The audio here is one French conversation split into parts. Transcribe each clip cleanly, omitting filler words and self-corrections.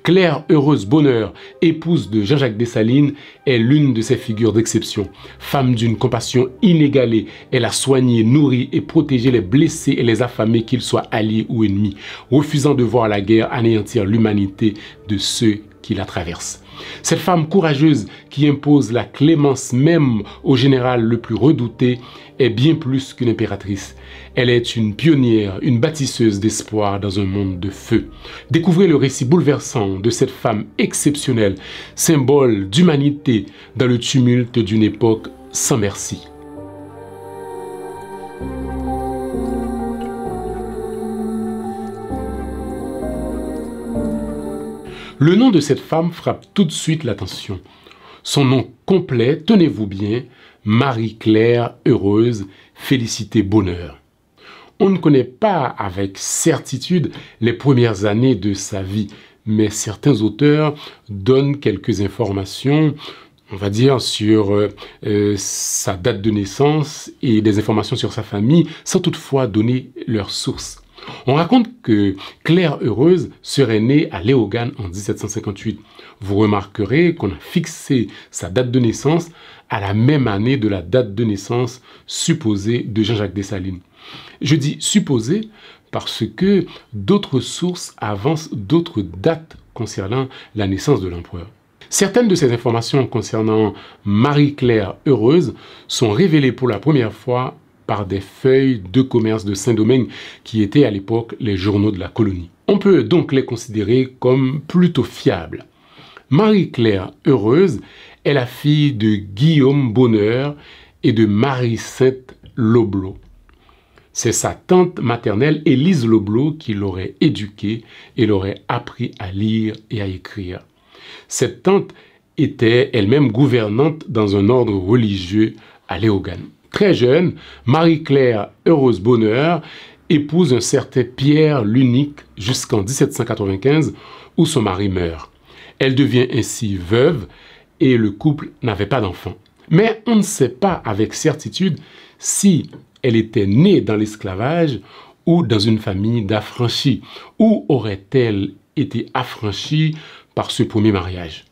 Claire Heureuse Bonheur, épouse de Jean-Jacques Dessalines, est l'une de ces figures d'exception. Femme d'une compassion inégalée, elle a soigné, nourri et protégé les blessés et les affamés, qu'ils soient alliés ou ennemis, refusant de voir la guerre anéantir l'humanité de ceux qui la traversent. Cette femme courageuse qui impose la clémence même au général le plus redouté est bien plus qu'une impératrice. Elle est une pionnière, une bâtisseuse d'espoir dans un monde de feu. Découvrez le récit bouleversant de cette femme exceptionnelle, symbole d'humanité dans le tumulte d'une époque sans merci. Le nom de cette femme frappe tout de suite l'attention. Son nom complet, tenez-vous bien, Marie-Claire Heureuse Félicité Bonheur. On ne connaît pas avec certitude les premières années de sa vie, mais certains auteurs donnent quelques informations, on va dire, sur sa date de naissance et des informations sur sa famille, sans toutefois donner leur source. On raconte que Claire Heureuse serait née à Léogane en 1758. Vous remarquerez qu'on a fixé sa date de naissance à la même année de la date de naissance supposée de Jean-Jacques Dessalines. Je dis supposée parce que d'autres sources avancent d'autres dates concernant la naissance de l'empereur. Certaines de ces informations concernant Marie-Claire Heureuse sont révélées pour la première fois par des feuilles de commerce de Saint-Domingue qui étaient à l'époque les journaux de la colonie. On peut donc les considérer comme plutôt fiables. Marie-Claire Heureuse est la fille de Guillaume Bonheur et de Marie-Sainte Lobleau. C'est sa tante maternelle Élise Lobleau qui l'aurait éduquée et l'aurait appris à lire et à écrire. Cette tante était elle-même gouvernante dans un ordre religieux à Léogane. Très jeune, Marie-Claire Heureuse Bonheur épouse un certain Pierre Lunique jusqu'en 1795 où son mari meurt. Elle devient ainsi veuve et le couple n'avait pas d'enfant. Mais on ne sait pas avec certitude si elle était née dans l'esclavage ou dans une famille d'affranchis, ou aurait-elle été affranchie par ce premier mariage.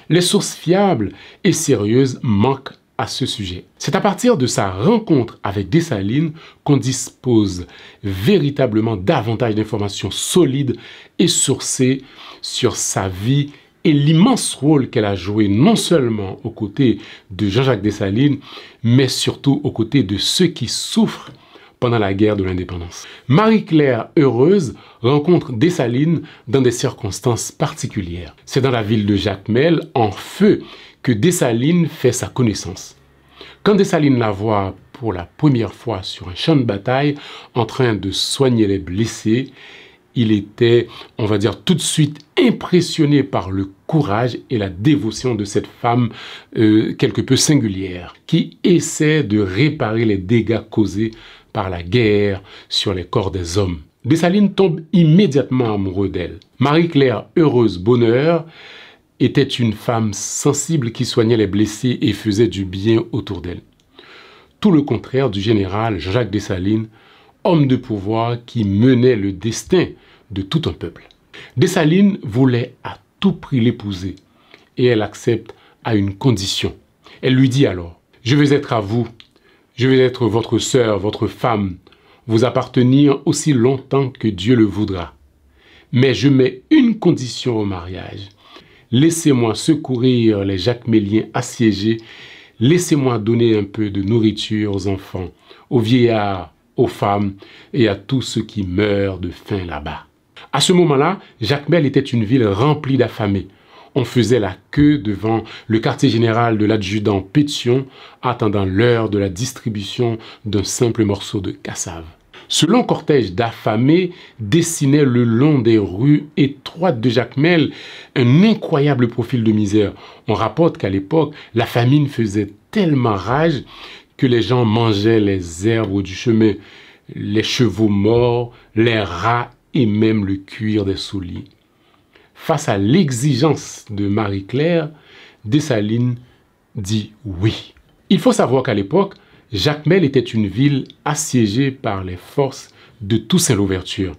Les sources fiables et sérieuses manquent à ce sujet. C'est à partir de sa rencontre avec Dessalines qu'on dispose véritablement davantage d'informations solides et sourcées sur sa vie et l'immense rôle qu'elle a joué non seulement aux côtés de Jean-Jacques Dessalines, mais surtout aux côtés de ceux qui souffrent pendant la guerre de l'indépendance. Marie-Claire Heureuse rencontre Dessalines dans des circonstances particulières. C'est dans la ville de Jacmel, en feu, que Dessalines fait sa connaissance. Quand Dessalines la voit pour la première fois sur un champ de bataille, en train de soigner les blessés, il était, on va dire, tout de suite impressionné par le courage et la dévotion de cette femme quelque peu singulière, qui essaie de réparer les dégâts causés par la guerre sur les corps des hommes. Dessalines tombe immédiatement amoureux d'elle. Marie-Claire Heureuse Bonheur était une femme sensible qui soignait les blessés et faisait du bien autour d'elle. Tout le contraire du général Jacques Dessalines, homme de pouvoir qui menait le destin de tout un peuple. Dessalines voulait à tout prix l'épouser et elle accepte à une condition. Elle lui dit alors: « Je vais être à vous, je vais être votre sœur, votre femme, vous appartenir aussi longtemps que Dieu le voudra. Mais je mets une condition au mariage. Laissez-moi secourir les Jacméliens assiégés, laissez-moi donner un peu de nourriture aux enfants, aux vieillards, aux femmes et à tous ceux qui meurent de faim là-bas. » À ce moment-là, Jacmel était une ville remplie d'affamés. On faisait la queue devant le quartier général de l'adjudant Pétion, attendant l'heure de la distribution d'un simple morceau de cassave. Ce long cortège d'affamés dessinait le long des rues étroites de Jacmel un incroyable profil de misère. On rapporte qu'à l'époque, la famine faisait tellement rage que les gens mangeaient les herbes du chemin, les chevaux morts, les rats et même le cuir des souliers. Face à l'exigence de Marie-Claire, Dessalines dit oui. Il faut savoir qu'à l'époque, Jacmel était une ville assiégée par les forces de Toussaint Louverture.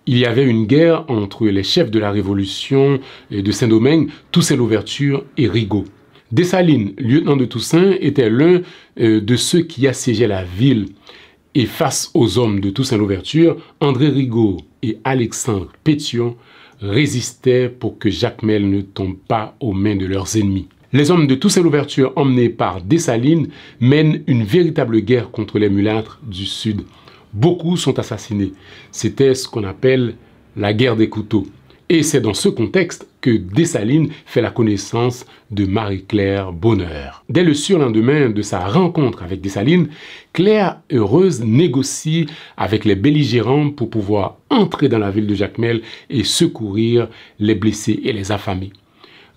Il y avait une guerre entre les chefs de la Révolution de Saint-Domingue, Toussaint Louverture et Rigaud. Dessalines, lieutenant de Toussaint, était l'un de ceux qui assiégeaient la ville. Et face aux hommes de Toussaint Louverture, André Rigaud et Alexandre Pétion résistaient pour que Jacmel ne tombe pas aux mains de leurs ennemis. Les hommes de Toussaint Louverture, emmenés par Dessalines, mènent une véritable guerre contre les mulâtres du Sud. Beaucoup sont assassinés. C'était ce qu'on appelle la guerre des couteaux. Et c'est dans ce contexte que Dessalines fait la connaissance de Marie-Claire Bonheur. Dès le surlendemain de sa rencontre avec Dessalines, Claire Heureuse négocie avec les belligérants pour pouvoir entrer dans la ville de Jacmel et secourir les blessés et les affamés.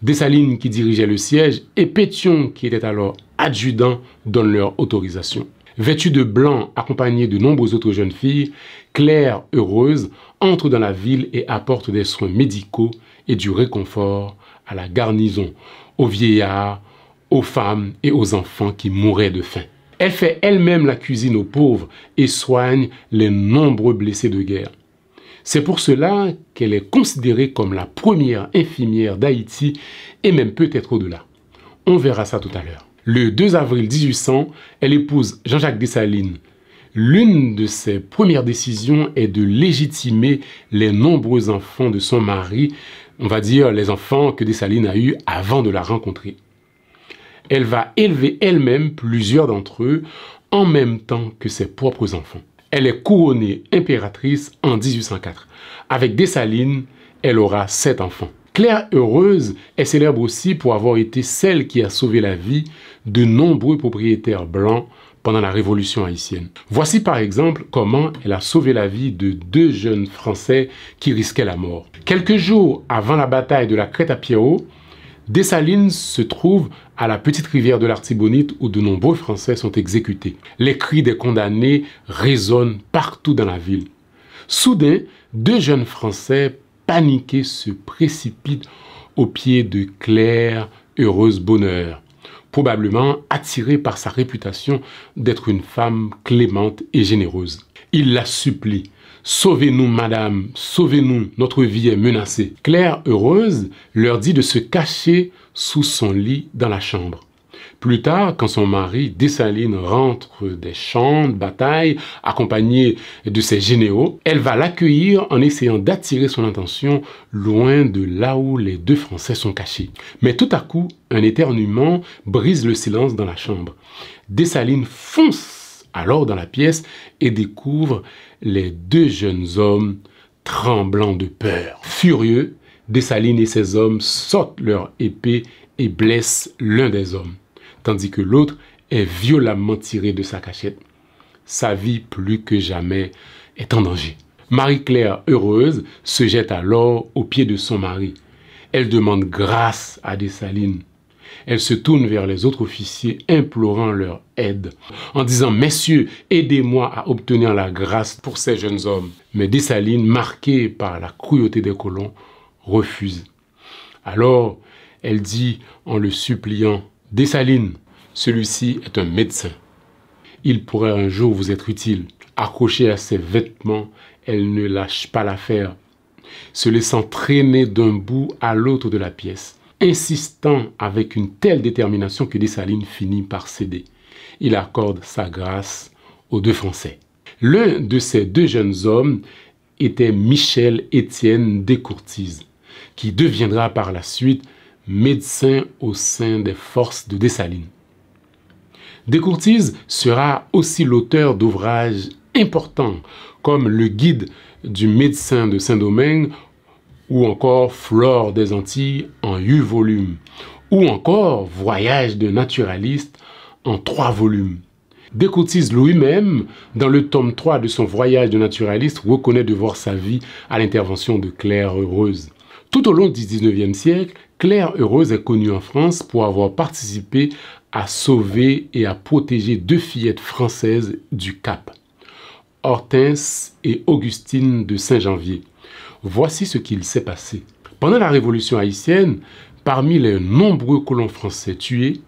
Dessalines, qui dirigeait le siège, et Pétion, qui était alors adjudant, donnent leur autorisation. Vêtue de blanc, accompagnée de nombreuses autres jeunes filles, Claire Heureuse entre dans la ville et apporte des soins médicaux et du réconfort à la garnison, aux vieillards, aux femmes et aux enfants qui mouraient de faim. Elle fait elle-même la cuisine aux pauvres et soigne les nombreux blessés de guerre. C'est pour cela qu'elle est considérée comme la première infirmière d'Haïti et même peut-être au-delà. On verra ça tout à l'heure. Le 2 avril 1800, elle épouse Jean-Jacques Dessalines. L'une de ses premières décisions est de légitimer les nombreux enfants de son mari, on va dire les enfants que Dessalines a eus avant de la rencontrer. Elle va élever elle-même plusieurs d'entre eux en même temps que ses propres enfants. Elle est couronnée impératrice en 1804. Avec Dessalines, elle aura 7 enfants. Claire Heureuse est célèbre aussi pour avoir été celle qui a sauvé la vie de nombreux propriétaires blancs pendant la Révolution haïtienne. Voici par exemple comment elle a sauvé la vie de 2 jeunes Français qui risquaient la mort. Quelques jours avant la bataille de la Crête-à-Pierrot, Dessalines se trouve à la petite rivière de l'Artibonite où de nombreux Français sont exécutés. Les cris des condamnés résonnent partout dans la ville. Soudain, 2 jeunes Français paniqués se précipitent aux pieds de Claire Heureuse Bonheur, probablement attirés par sa réputation d'être une femme clémente et généreuse. Ils la supplient. « Sauvez-nous, madame, sauvez-nous, notre vie est menacée. » Claire Heureuse leur dit de se cacher sous son lit dans la chambre. Plus tard, quand son mari Dessalines rentre des champs de bataille, accompagné de ses généraux, elle va l'accueillir en essayant d'attirer son attention loin de là où les 2 Français sont cachés. Mais tout à coup, un éternuement brise le silence dans la chambre. Dessalines fonce alors dans la pièce et découvre les 2 jeunes hommes tremblants de peur. Furieux, Dessalines et ses hommes sortent leur épée et blessent l'un des hommes, tandis que l'autre est violemment tiré de sa cachette. Sa vie, plus que jamais, est en danger. Marie-Claire Heureuse se jette alors aux pieds de son mari. Elle demande grâce à Dessalines. Elle se tourne vers les autres officiers, implorant leur aide, en disant « Messieurs, aidez-moi à obtenir la grâce pour ces jeunes hommes. » Mais Dessalines, marqué par la cruauté des colons, refuse. Alors, elle dit en le suppliant « Dessalines, celui-ci est un médecin. Il pourrait un jour vous être utile. » Accrochée à ses vêtements, elle ne lâche pas l'affaire, se laissant traîner d'un bout à l'autre de la pièce, insistant avec une telle détermination que Dessalines finit par céder. Il accorde sa grâce aux 2 Français. L'un de ces 2 jeunes hommes était Michel Étienne Descourtises, qui deviendra par la suite médecin au sein des forces de Dessalines. Descourtises sera aussi l'auteur d'ouvrages importants comme le guide du médecin de Saint-Domingue ou encore Flore des Antilles en 8 volumes ou encore Voyage d'un naturaliste en 3 volumes. Descourtises lui-même, dans le tome 3 de son Voyage d'un naturaliste, reconnaît devoir sa vie à l'intervention de Claire Heureuse. Tout au long du 19e siècle, Claire Heureuse est connue en France pour avoir participé à sauver et à protéger 2 fillettes françaises du Cap, Hortense et Augustine de Saint-Janvier. Voici ce qu'il s'est passé. Pendant la Révolution haïtienne, parmi les nombreux colons français tués,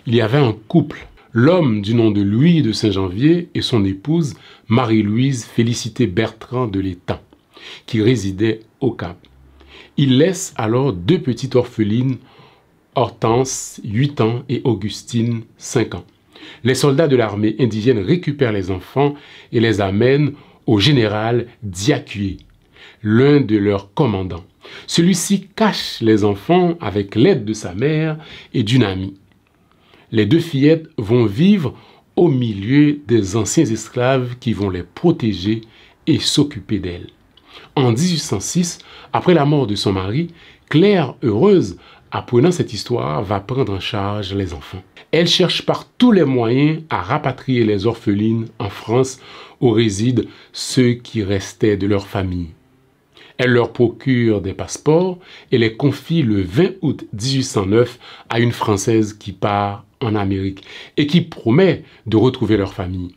il y avait un couple, l'homme du nom de Louis de Saint-Janvier et son épouse Marie-Louise Félicité Bertrand de l'Étang. qui résidait au Cap. Il laisse alors deux petites orphelines, Hortense, 8 ans, et Augustine, 5 ans. Les soldats de l'armée indigène récupèrent les enfants et les amènent au général Diakué, l'un de leurs commandants. Celui-ci cache les enfants avec l'aide de sa mère et d'une amie. Les deux fillettes vont vivre au milieu des anciens esclaves qui vont les protéger et s'occuper d'elles. En 1806, après la mort de son mari, Claire, heureuse, apprenant cette histoire, va prendre en charge les enfants. Elle cherche par tous les moyens à rapatrier les orphelines en France où résident ceux qui restaient de leur famille. Elle leur procure des passeports et les confie le 20 août 1809 à une Française qui part en Amérique et qui promet de retrouver leur famille.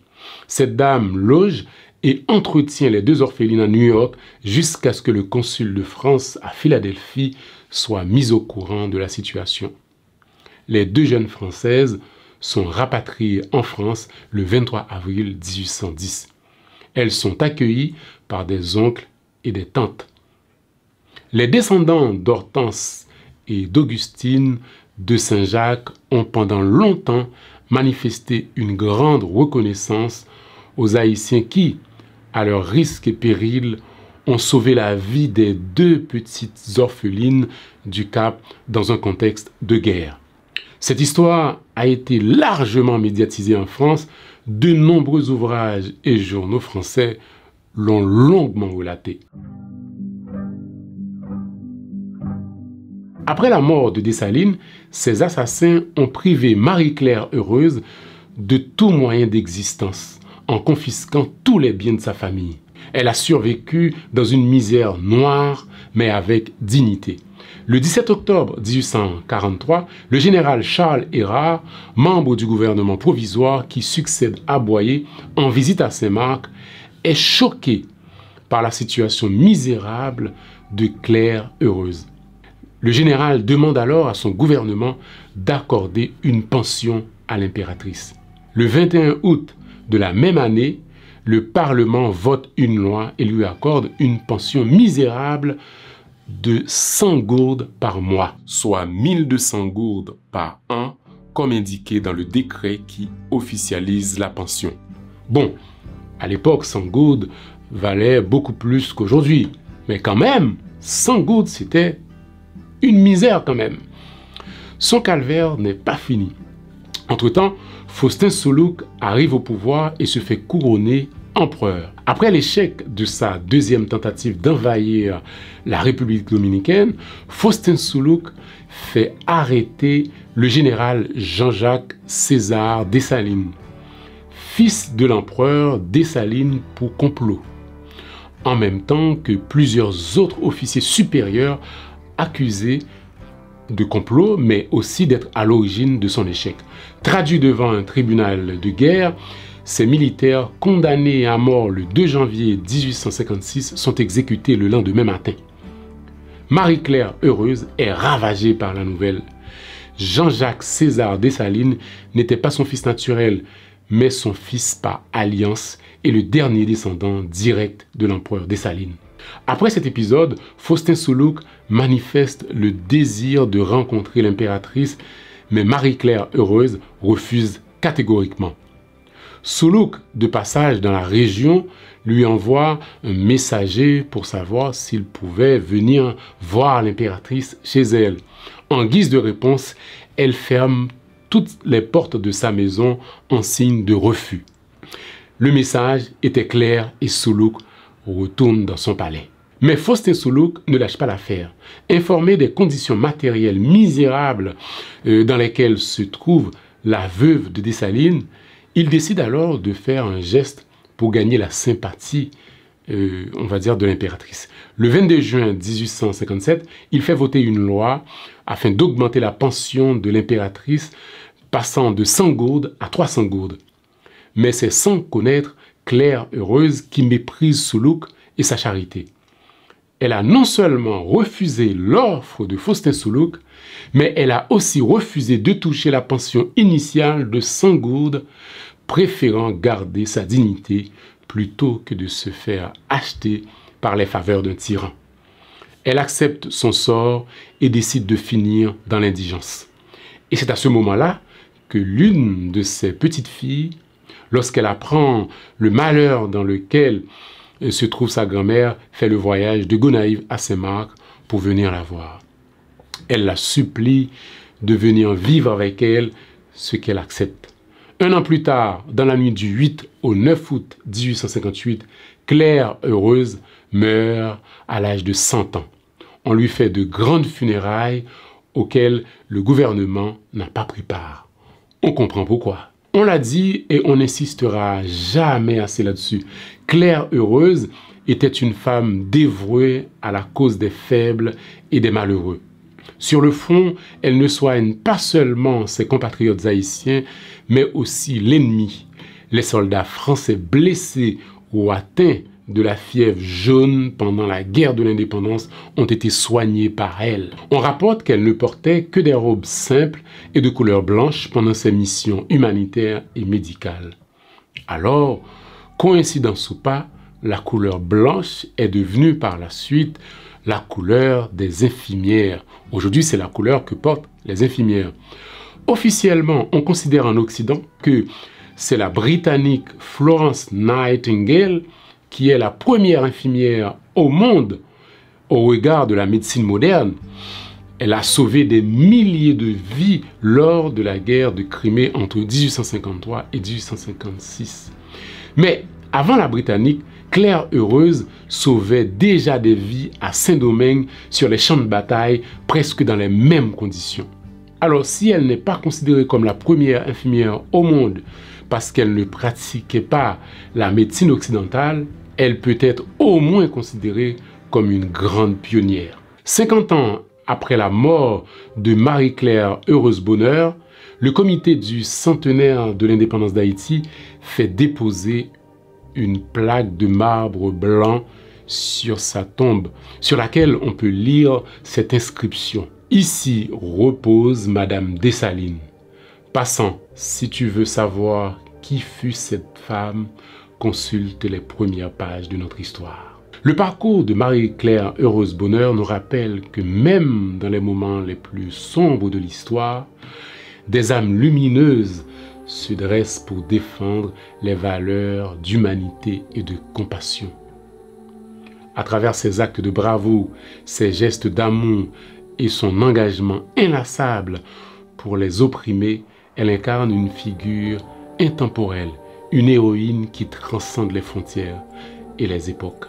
Cette dame loge et entretient les deux orphelines à New York jusqu'à ce que le consul de France à Philadelphie soit mis au courant de la situation. Les deux jeunes Françaises sont rapatriées en France le 23 avril 1810. Elles sont accueillies par des oncles et des tantes. Les descendants d'Hortense et d'Augustine de Saint-Jacques ont pendant longtemps manifesté une grande reconnaissance aux Haïtiens qui, à leur risque et péril, ont sauvé la vie des deux petites orphelines du Cap dans un contexte de guerre. Cette histoire a été largement médiatisée en France. De nombreux ouvrages et journaux français l'ont longuement relaté. Après la mort de Dessalines, ces assassins ont privé Marie-Claire Heureuse de tout moyen d'existence, en confisquant tous les biens de sa famille. Elle a survécu dans une misère noire, mais avec dignité. Le 17 octobre 1843, le général Charles Hérard, membre du gouvernement provisoire qui succède à Boyer, en visite à Saint-Marc, est choqué par la situation misérable de Claire Heureuse. Le général demande alors à son gouvernement d'accorder une pension à l'impératrice. Le 21 août de la même année, le Parlement vote une loi et lui accorde une pension misérable de 100 gourdes par mois, soit 1200 gourdes par an, comme indiqué dans le décret qui officialise la pension. Bon, à l'époque, 100 gourdes valait beaucoup plus qu'aujourd'hui, mais quand même, 100 gourdes, c'était une misère quand même. Son calvaire n'est pas fini. Entre-temps, Faustin Soulouque arrive au pouvoir et se fait couronner empereur. Après l'échec de sa deuxième tentative d'envahir la République dominicaine, Faustin Soulouque fait arrêter le général Jean-Jacques César Dessalines, fils de l'empereur Dessalines pour complot, en même temps que plusieurs autres officiers supérieurs accusés de complot, mais aussi d'être à l'origine de son échec. Traduits devant un tribunal de guerre, ces militaires condamnés à mort le 2 janvier 1856 sont exécutés le lendemain matin. Marie-Claire Heureuse est ravagée par la nouvelle. Jean-Jacques César Dessalines n'était pas son fils naturel, mais son fils par alliance et le dernier descendant direct de l'empereur Dessalines. Après cet épisode, Faustin Soulouque manifeste le désir de rencontrer l'impératrice, mais Marie-Claire Heureuse refuse catégoriquement. Soulouque, de passage dans la région, lui envoie un messager pour savoir s'il pouvait venir voir l'impératrice chez elle. En guise de réponse, elle ferme toutes les portes de sa maison en signe de refus. Le message était clair et Soulouque retourne dans son palais. Mais Faustin Soulouque ne lâche pas l'affaire. Informé des conditions matérielles misérables dans lesquelles se trouve la veuve de Dessalines, il décide alors de faire un geste pour gagner la sympathie, on va dire, de l'impératrice. Le 22 juin 1857, il fait voter une loi afin d'augmenter la pension de l'impératrice, passant de 100 gourdes à 300 gourdes. Mais c'est sans connaître Claire Heureuse qui méprise Soulouque et sa charité. Elle a non seulement refusé l'offre de Faustin Soulouque, mais elle a aussi refusé de toucher la pension initiale de 100 gourdes, préférant garder sa dignité plutôt que de se faire acheter par les faveurs d'un tyran. Elle accepte son sort et décide de finir dans l'indigence. Et c'est à ce moment-là que l'une de ses petites filles, lorsqu'elle apprend le malheur dans lequel se trouve sa grand-mère, fait le voyage de Gonaïves à Saint-Marc pour venir la voir. Elle la supplie de venir vivre avec elle, ce qu'elle accepte. Un an plus tard, dans la nuit du 8 au 9 août 1858, Claire Heureuse meurt à l'âge de 100 ans. On lui fait de grandes funérailles auxquelles le gouvernement n'a pas pris part. On comprend pourquoi. On l'a dit et on n'insistera jamais assez là-dessus. Claire Heureuse était une femme dévouée à la cause des faibles et des malheureux. Sur le front, elle ne soigne pas seulement ses compatriotes haïtiens, mais aussi l'ennemi. Les soldats français blessés ou atteints de la fièvre jaune pendant la guerre de l'indépendance ont été soignés par elle. On rapporte qu'elle ne portait que des robes simples et de couleur blanche pendant ses missions humanitaires et médicales. Alors, coïncidence ou pas, la couleur blanche est devenue par la suite la couleur des infirmières. Aujourd'hui, c'est la couleur que portent les infirmières. Officiellement, on considère en Occident que c'est la Britannique Florence Nightingale qui est la première infirmière au monde au regard de la médecine moderne. Elle a sauvé des milliers de vies lors de la guerre de Crimée entre 1853 et 1856. Mais avant la Britannique, Claire Heureuse sauvait déjà des vies à Saint-Domingue sur les champs de bataille, presque dans les mêmes conditions. Alors si elle n'est pas considérée comme la première infirmière au monde parce qu'elle ne pratiquait pas la médecine occidentale, elle peut être au moins considérée comme une grande pionnière. 50 ans après la mort de Marie-Claire Heureuse-Bonheur, le comité du centenaire de l'indépendance d'Haïti fait déposer une plaque de marbre blanc sur sa tombe, sur laquelle on peut lire cette inscription. Ici repose Madame Dessalines. Passant, si tu veux savoir qui fut cette femme, consulte les premières pages de notre histoire. Le parcours de Marie-Claire Heureuse-Bonheur nous rappelle que même dans les moments les plus sombres de l'histoire, des âmes lumineuses se dressent pour défendre les valeurs d'humanité et de compassion. À travers ses actes de bravoure, ses gestes d'amour et son engagement inlassable pour les opprimés, elle incarne une figure intemporelle, une héroïne qui transcende les frontières et les époques.